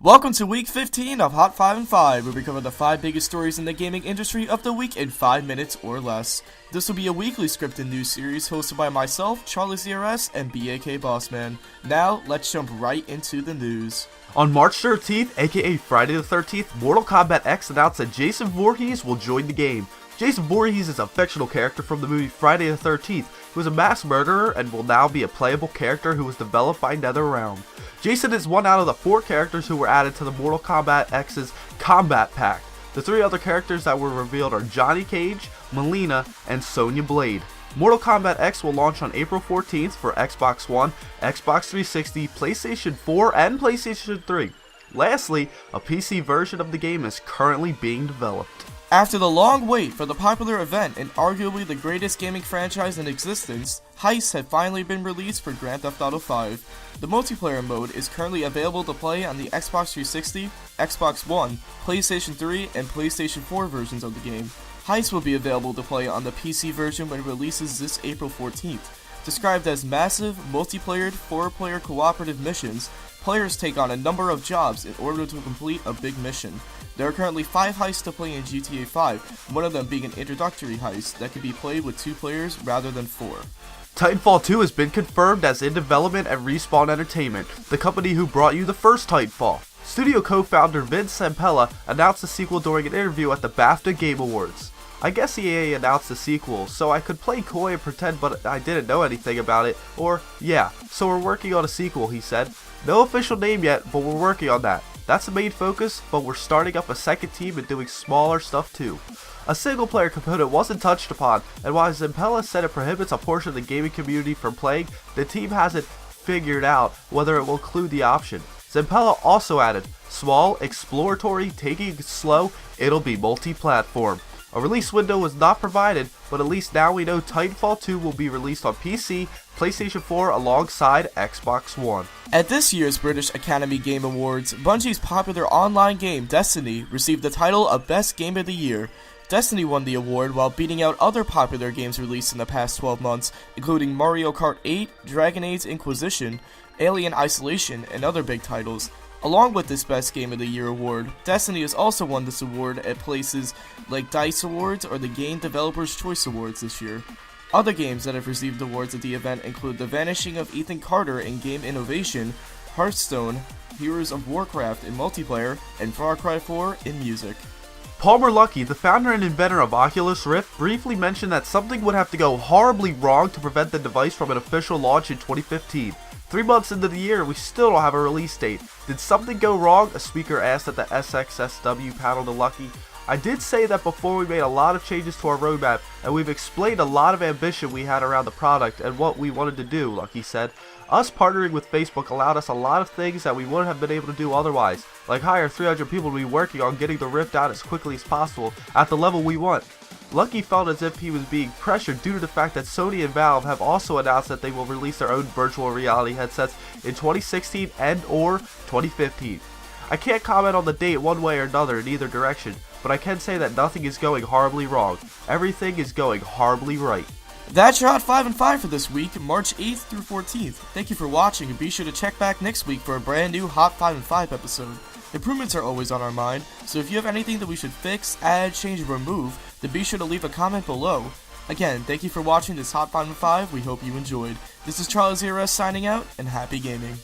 Welcome to week 15 of Hot 5 and 5, where we cover the 5 biggest stories in the gaming industry of the week in 5 minutes or less. This will be a weekly scripted news series hosted by myself, Charlie ZRS, and BAKBossman. Now, let's jump right into the news. On March 13th, aka Friday the 13th, Mortal Kombat X announced that Jason Voorhees will join the game. Jason Voorhees is a fictional character from the movie Friday the 13th, who is a mass murderer and will now be a playable character who was developed by NetherRealm. Jason is one out of the 4 characters who were added to the Mortal Kombat X's Combat Pack. The 3 other characters that were revealed are Johnny Cage, Melina, and Sonya Blade. Mortal Kombat X will launch on April 14th for Xbox One, Xbox 360, PlayStation 4, and PlayStation 3. Lastly, a PC version of the game is currently being developed. After the long wait for the popular event and arguably the greatest gaming franchise in existence, Heists have finally been released for Grand Theft Auto V. The multiplayer mode is currently available to play on the Xbox 360, Xbox One, PlayStation 3, and PlayStation 4 versions of the game. Heists will be available to play on the PC version when it releases this April 14th. Described as massive, multiplayer, 4-player cooperative missions, players take on a number of jobs in order to complete a big mission. There are currently 5 heists to play in GTA V, one of them being an introductory heist that can be played with 2 players rather than 4. Titanfall 2 has been confirmed as in development at Respawn Entertainment, the company who brought you the first Titanfall. Studio co-founder Vince Zampella announced the sequel during an interview at the BAFTA Game Awards. I guess EA announced the sequel, so I could play coy and pretend but I didn't know anything about it, or, yeah, so we're working on a sequel, he said. No official name yet, but we're working on that. That's the main focus, but we're starting up a second team and doing smaller stuff too. A single player component wasn't touched upon, and while Zampella said it prohibits a portion of the gaming community from playing, the team hasn't figured out whether it will include the option. Zampella also added, small, exploratory, taking it slow, it'll be multi-platform. A release window was not provided, but at least now we know Titanfall 2 will be released on PC, PlayStation 4 alongside Xbox One. At this year's British Academy Game Awards, Bungie's popular online game Destiny received the title of Best Game of the Year. Destiny won the award while beating out other popular games released in the past 12 months, including Mario Kart 8, Dragon Age Inquisition, Alien Isolation, and other big titles. Along with this Best Game of the Year award, Destiny has also won this award at places like DICE Awards or the Game Developers' Choice Awards this year. Other games that have received awards at the event include The Vanishing of Ethan Carter in Game Innovation, Hearthstone, Heroes of Warcraft in multiplayer, and Far Cry 4 in music. Palmer Luckey, the founder and inventor of Oculus Rift, briefly mentioned that something would have to go horribly wrong to prevent the device from an official launch in 2015. 3 months into the year, we still don't have a release date. Did something go wrong? A speaker asked at the SXSW panel to Luckey. I did say that before we made a lot of changes to our roadmap, and we've explained a lot of ambition we had around the product and what we wanted to do, Luckey said. Us partnering with Facebook allowed us a lot of things that we wouldn't have been able to do otherwise, like hire 300 people to be working on getting the Rift out as quickly as possible at the level we want. Luckey felt as if he was being pressured due to the fact that Sony and Valve have also announced that they will release their own virtual reality headsets in 2016 and or 2015. I can't comment on the date one way or another in either direction, but I can say that nothing is going horribly wrong. Everything is going horribly right. That's your Hot 5 and 5 for this week, March 8th through 14th. Thank you for watching, and be sure to check back next week for a brand new Hot 5 and 5 episode. Improvements are always on our mind, so if you have anything that we should fix, add, change, or remove, then be sure to leave a comment below. Again, thank you for watching this Hot 5 and 5, we hope you enjoyed. This is Charlie ZRS signing out, and happy gaming.